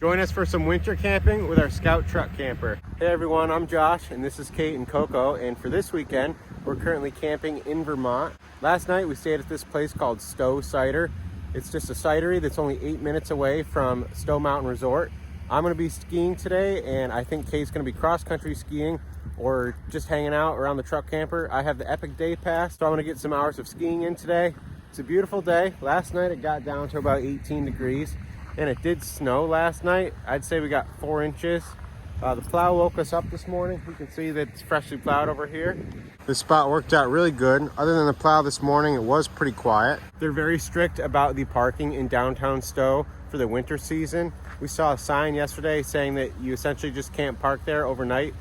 Join us for some winter camping with our Scout truck camper. Hey everyone, I'm Josh and this is Kate and Coco, and for this weekend we're currently camping in Vermont. Last night we stayed at this place called Stowe Cider. It's just a cidery that's only 8 minutes away from Stowe Mountain Resort. I'm going to be skiing today, and I think Kate's going to be cross-country skiing or just hanging out around the truck camper. I have the Epic Day Pass, so I'm going to get some hours of skiing in today. It's a beautiful day. Last night it got down to about 18 degrees, and it did snow last night. I'd say we got 4 inches. The plow woke us up this morning. You can see that it's freshly plowed over here. This spot worked out really good. Other than the plow this morning, it was pretty quiet. They're very strict about the parking in downtown Stowe for the winter season. We saw a sign yesterday saying that you essentially just can't park there overnight.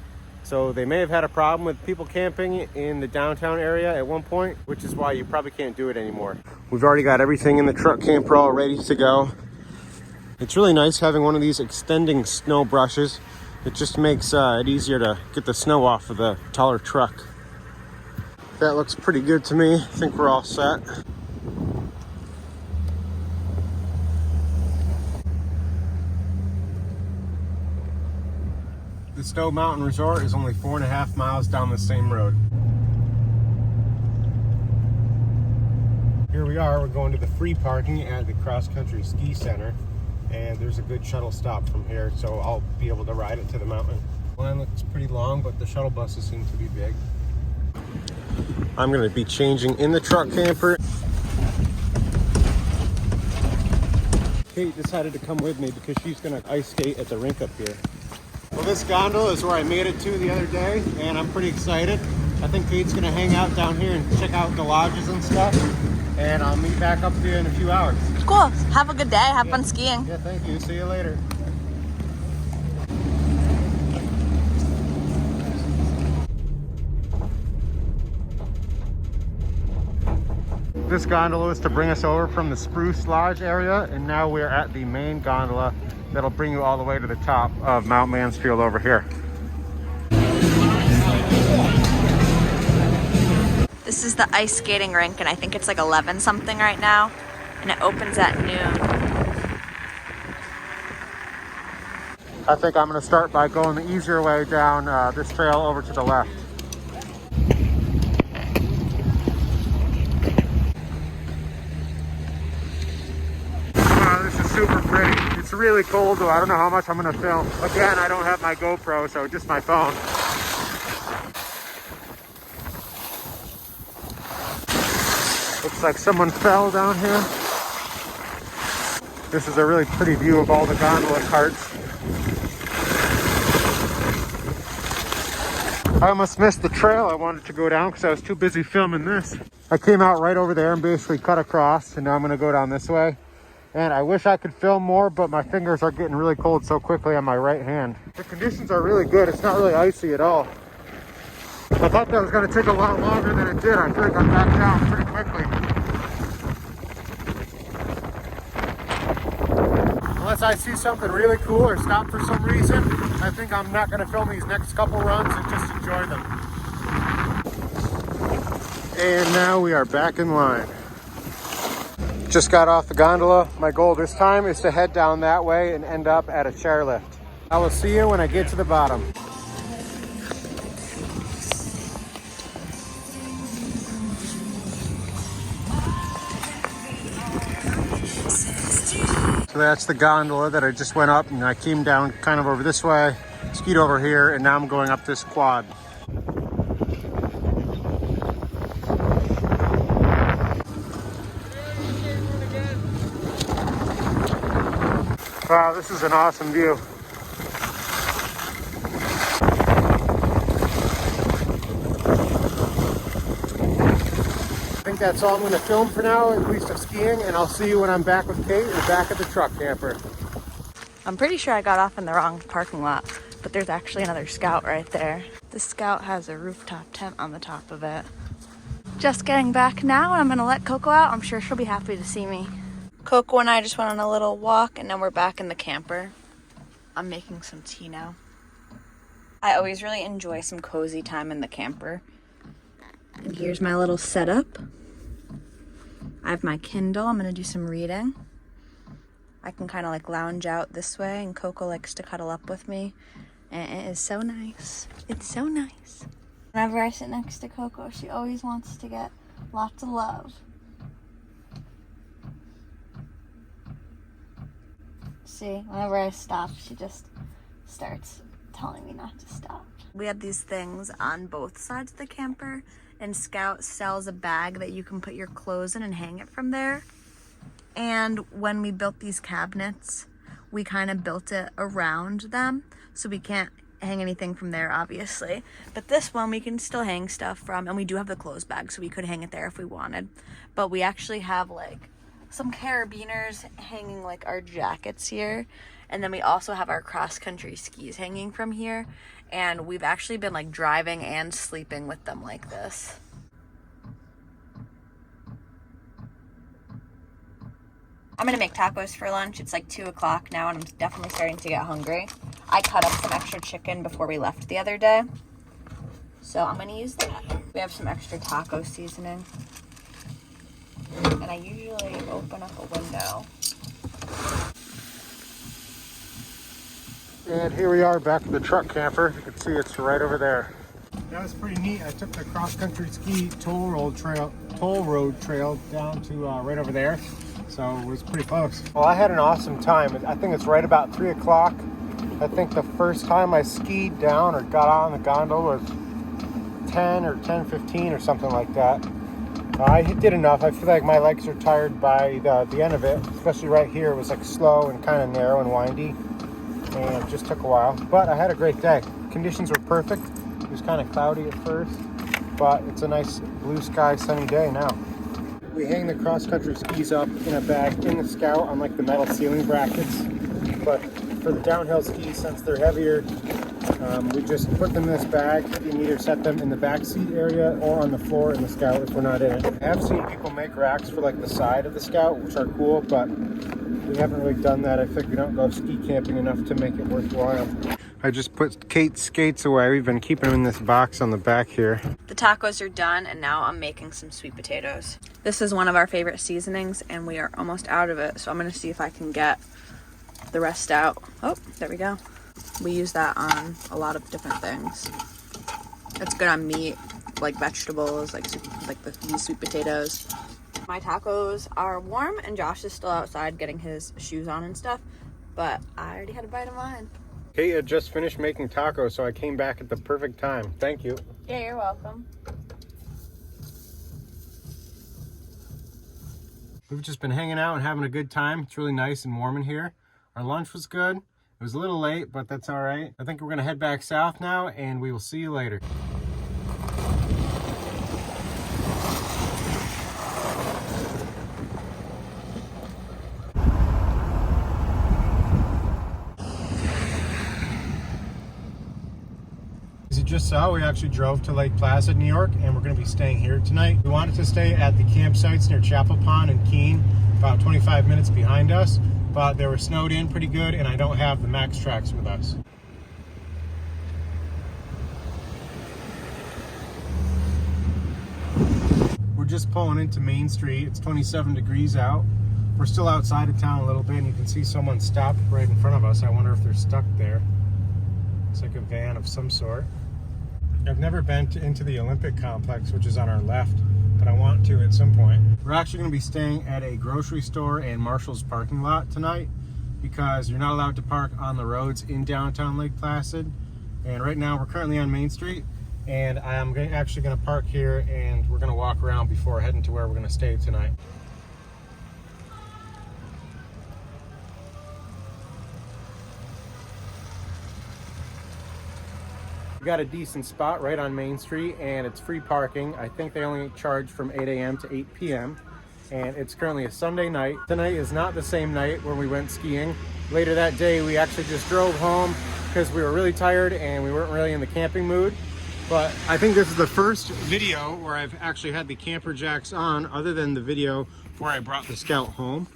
So they may have had a problem with people camping in the downtown area at one point, which is why you probably can't do it anymore. We've already got everything in the truck camper all ready to go. It's really nice having one of these extending snow brushes. It just makes it easier to get the snow off of the taller truck. That looks pretty good to me. I think we're all set. The Stowe Mountain Resort is only 4.5 miles down the same road. Here we are, we're going to the free parking at the Cross Country Ski Center, and there's a good shuttle stop from here, so I'll be able to ride it to the mountain. The line looks pretty long, but the shuttle buses seem to be big. I'm going to be changing in the truck camper. Kate decided to come with me because she's going to ice skate at the rink up here. Well, this gondola is where I made it to the other day, and I'm pretty excited. I think Kate's going to hang out down here and check out the lodges and stuff, and I'll meet back up with you in a few hours. Cool. Have a good day. Have fun skiing. Yeah, thank you. See you later. This gondola was to bring us over from the Spruce Lodge area, and now we're at the main gondola that'll bring you all the way to the top of Mount Mansfield over here. This is the ice skating rink, and I think it's like 11 something right now, and it opens at noon. I think I'm going to start by going the easier way down this trail over to the left. Wow, this is super pretty. It's really cold though. I don't know how much I'm going to film. Again, I don't have my GoPro, so just my phone. Looks like someone fell down here. This is a really pretty view of all the gondola carts. I almost missed the trail I wanted to go down because I was too busy filming this. I came out right over there and basically cut across, and now I'm going to go down this way. And I wish I could film more, but my fingers are getting really cold so quickly on my right hand. The conditions are really good. It's not really icy at all. I thought that was going to take a lot longer than it did. I feel like I'm back down pretty quickly. Unless I see something really cool or stop for some reason, I think I'm not going to film these next couple runs and just enjoy them. And now we are back in line. Just got off the gondola. My goal this time is to head down that way and end up at a chairlift. I will see you when I get to the bottom. So that's the gondola that I just went up, and I came down kind of over this way, skied over here, and now I'm going up this quad. Wow, this is an awesome view. I think that's all I'm going to film for now, at least of skiing, and I'll see you when I'm back with Kate and back at the truck camper. I'm pretty sure I got off in the wrong parking lot, but there's actually another Scout right there. The Scout has a rooftop tent on the top of it. Just getting back now, and I'm going to let Coco out. I'm sure she'll be happy to see me. Coco and I just went on a little walk, and now we're back in the camper. I'm making some tea now. I always really enjoy some cozy time in the camper. And here's my little setup. I have my Kindle. I'm going to do some reading. I can kind of like lounge out this way, and Coco likes to cuddle up with me. And it is so nice. It's so nice. Whenever I sit next to Coco, she always wants to get lots of love. See, whenever I stop, she just starts telling me not to stop. We have these things on both sides of the camper, and Scout sells a bag that you can put your clothes in and hang it from there. And when we built these cabinets, we kind of built it around them, so we can't hang anything from there, obviously. But this one we can still hang stuff from, and we do have the clothes bag, so we could hang it there if we wanted. But we actually have like some carabiners hanging like our jackets here, and then we also have our cross-country skis hanging from here, and we've actually been like driving and sleeping with them like this. I'm gonna make tacos for lunch. It's like 2 o'clock now, and I'm definitely starting to get hungry. I cut up some extra chicken before we left the other day, so I'm gonna use that. We have some extra taco seasoning, and I usually open up a window. And here we are back at the truck camper. You can see it's right over there. That was pretty neat. I took the cross-country ski toll road trail down to right over there. So it was pretty close. Well, I had an awesome time. I think it's right about 3 o'clock. I think the first time I skied down or got on the gondola was 10 or 10:15 or something like that. I did enough. I feel like my legs are tired by the end of it, especially right here. It was like slow and kind of narrow and windy, and it just took a while. But I had a great day. Conditions were perfect. It was kind of cloudy at first, but it's a nice blue sky, sunny day now. We hang the cross-country skis up in a bag in the Scout on like the metal ceiling brackets. But for the downhill skis, since they're heavier, we just put them in this bag. You can either set them in the back seat area or on the floor in the Scout if we're not in it. I have seen people make racks for like the side of the Scout, which are cool, but we haven't really done that. I think we don't go ski camping enough to make it worthwhile. I just put Kate's skates away. We've been keeping them in this box on the back here. The tacos are done, and now I'm making some sweet potatoes. This is one of our favorite seasonings, and we are almost out of it, so I'm gonna see if I can get the rest out. Oh, there we go. We use that on a lot of different things. It's good on meat, like vegetables, like these sweet potatoes. My tacos are warm, and Josh is still outside getting his shoes on and stuff, but I already had a bite of mine. Kate had just finished making tacos, so I came back at the perfect time. Thank you. Yeah, you're welcome. We've just been hanging out and having a good time. It's really nice and warm in here. Our lunch was good. It was a little late, but that's all right. I think we're gonna head back south now, and we will see you later. As you just saw, we actually drove to Lake Placid, New York, and we're going to be staying here tonight. We wanted to stay at the campsites near Chapel Pond and Keene, about 25 minutes behind us, but they were snowed in pretty good, and I don't have the Max Tracks with us. We're just pulling into Main Street. It's 27 degrees out. We're still outside of town a little bit, and you can see someone stopped right in front of us. I wonder if they're stuck there. It's like a van of some sort. I've never been into the Olympic complex, which is on our left, but I want to at some point. We're actually going to be staying at a grocery store and Marshall's parking lot tonight because you're not allowed to park on the roads in downtown Lake Placid. And right now we're currently on Main Street, and I'm actually going to park here, and we're going to walk around before heading to where we're going to stay tonight. We got a decent spot right on Main Street, and it's free parking. I think they only charge from 8 a.m. to 8 p.m. and it's currently a Sunday night. Tonight is not the same night when we went skiing. Later that day, we actually just drove home because we were really tired and we weren't really in the camping mood. But I think this is the first video where I've actually had the camper jacks on, other than the video where I brought the Scout home.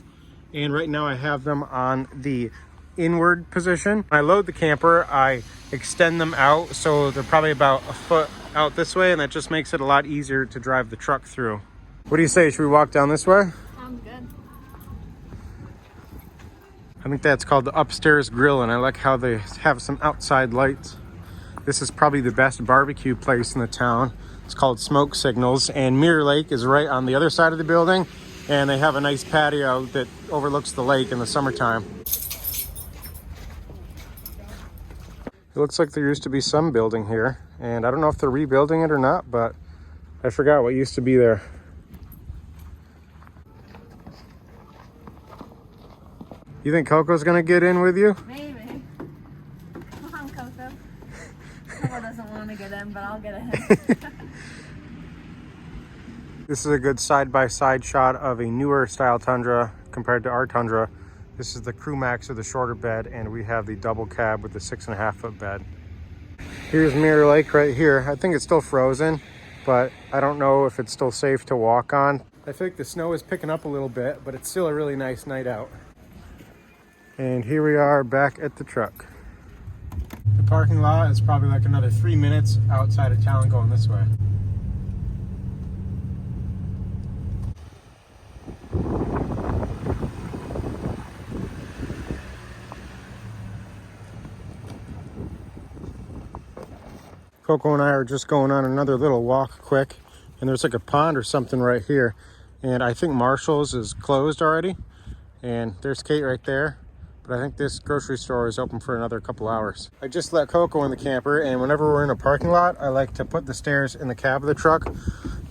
And right now I have them on the inward position. When I load the camper, I extend them out, so they're probably about a foot out this way, and that just makes it a lot easier to drive the truck through. What do you say? Should we walk down this way? Sounds good. I think that's called the Upstairs Grill, and I like how they have some outside lights. This is probably the best barbecue place in the town. It's called Smoke Signals, and Mirror Lake is right on the other side of the building, and they have a nice patio that overlooks the lake in the summertime. It looks like there used to be some building here, and I don't know if they're rebuilding it or not, but I forgot what used to be there. You think Coco's gonna get in with you? Maybe. Come on, Coco. Coco doesn't want to get in, but I'll get in. This is a good side-by-side shot of a newer style Tundra compared to our Tundra. This is the Crew Max with the shorter bed, and we have the double cab with the 6.5 foot bed. Here's Mirror Lake right here. I think it's still frozen, but I don't know if it's still safe to walk on. I think the snow is picking up a little bit, but it's still a really nice night out. And here we are back at the truck. The parking lot is probably like another 3 minutes outside of town going this way. Coco and I are just going on another little walk quick, and there's like a pond or something right here. And I think Marshall's is closed already. And there's Kate right there. But I think this grocery store is open for another couple hours. I just let Coco in the camper, and whenever we're in a parking lot, I like to put the stairs in the cab of the truck.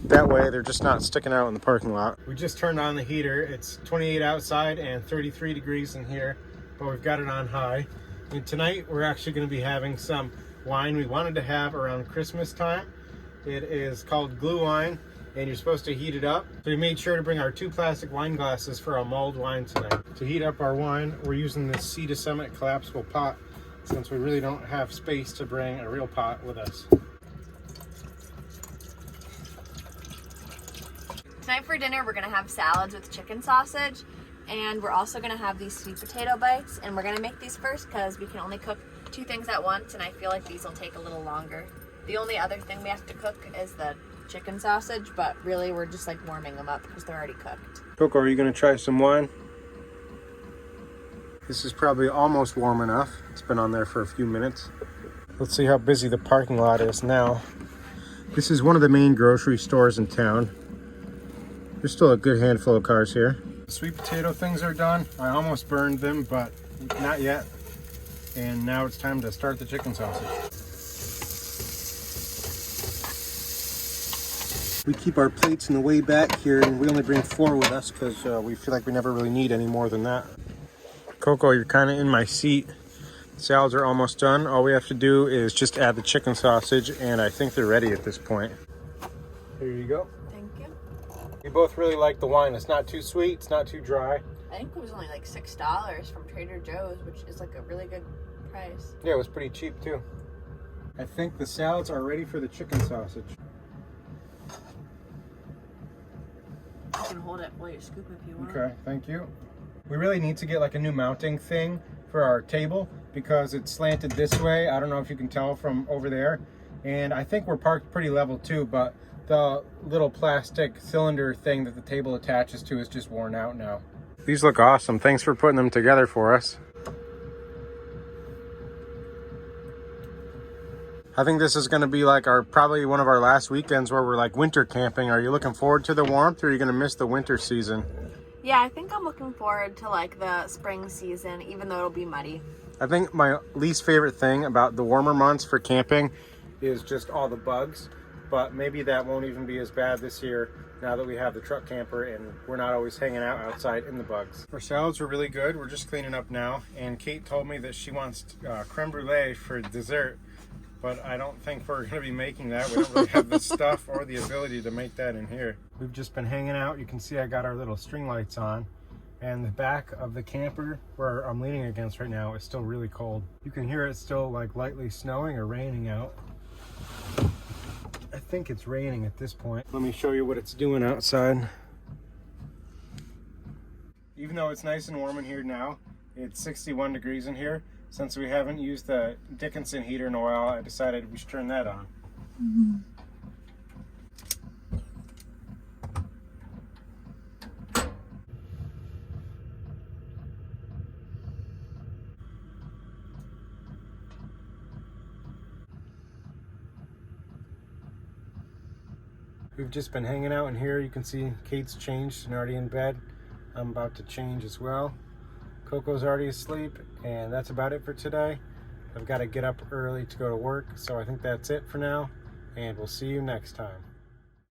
That way they're just not sticking out in the parking lot. We just turned on the heater. It's 28 outside and 33 degrees in here, but we've got it on high. And tonight we're actually going to be having some wine we wanted to have around Christmas time. It is called glue wine, and you're supposed to heat it up. So we made sure to bring our 2 plastic wine glasses for our mulled wine tonight. To heat up our wine, we're using this Sea to Summit collapsible pot, since we really don't have space to bring a real pot with us. Tonight for dinner, we're gonna have salads with chicken sausage, and we're also gonna have these sweet potato bites, and we're gonna make these first because we can only cook 2 things at once, and I feel like these will take a little longer. The only other thing we have to cook is the chicken sausage, but really we're just like warming them up because they're already cooked. Coco, are you gonna try some wine? This is probably almost warm enough. It's been on there for a few minutes. Let's see how busy the parking lot is now. This is one of the main grocery stores in town. There's still a good handful of cars here. The sweet potato things are done. I almost burned them, but not yet. And now it's time to start the chicken sausage. We keep our plates in the way back here, and we only bring 4 with us because we feel like we never really need any more than that. Coco, you're kind of in my seat. Salads are almost done. All we have to do is just add the chicken sausage, and I think they're ready at this point. Here you go. Thank you. We both really like the wine. It's not too sweet, it's not too dry. I think it was only like $6 from Trader Joe's, which is like a really good price. Yeah, it was pretty cheap too. I think the salads are ready for the chicken sausage. You can hold it while you scoop if you want. Okay, thank you. We really need to get like a new mounting thing for our table because it's slanted this way. I don't know if you can tell from over there. And I think we're parked pretty level too, but the little plastic cylinder thing that the table attaches to is just worn out now. These look awesome. Thanks for putting them together for us. I think this is going to be like probably one of our last weekends where we're like winter camping. Are you looking forward to the warmth, or are you going to miss the winter season? Yeah, I think I'm looking forward to like the spring season, even though it'll be muddy. I think my least favorite thing about the warmer months for camping is just all the bugs, but maybe that won't even be as bad this year now that we have the truck camper and we're not always hanging out outside in the bugs. Our salads were really good. We're just cleaning up now, and Kate told me that she wants creme brulee for dessert, but I don't think we're going to be making that. We don't really have the stuff or the ability to make that in here. We've just been hanging out. You can see I got our little string lights on, and the back of the camper where I'm leaning against right now is still really cold. You can hear it still like lightly snowing or raining out. I think it's raining at this point. Let me show you what it's doing outside. Even though it's nice and warm in here now, it's 61 degrees in here. Since we haven't used the Dickinson heater in a while, I decided we should turn that on. Mm-hmm. We've just been hanging out in here. You can see Kate's changed and already in bed. I'm about to change as well. Coco's already asleep, and that's about it for today. I've got to get up early to go to work, so I think that's it for now, and we'll see you next time.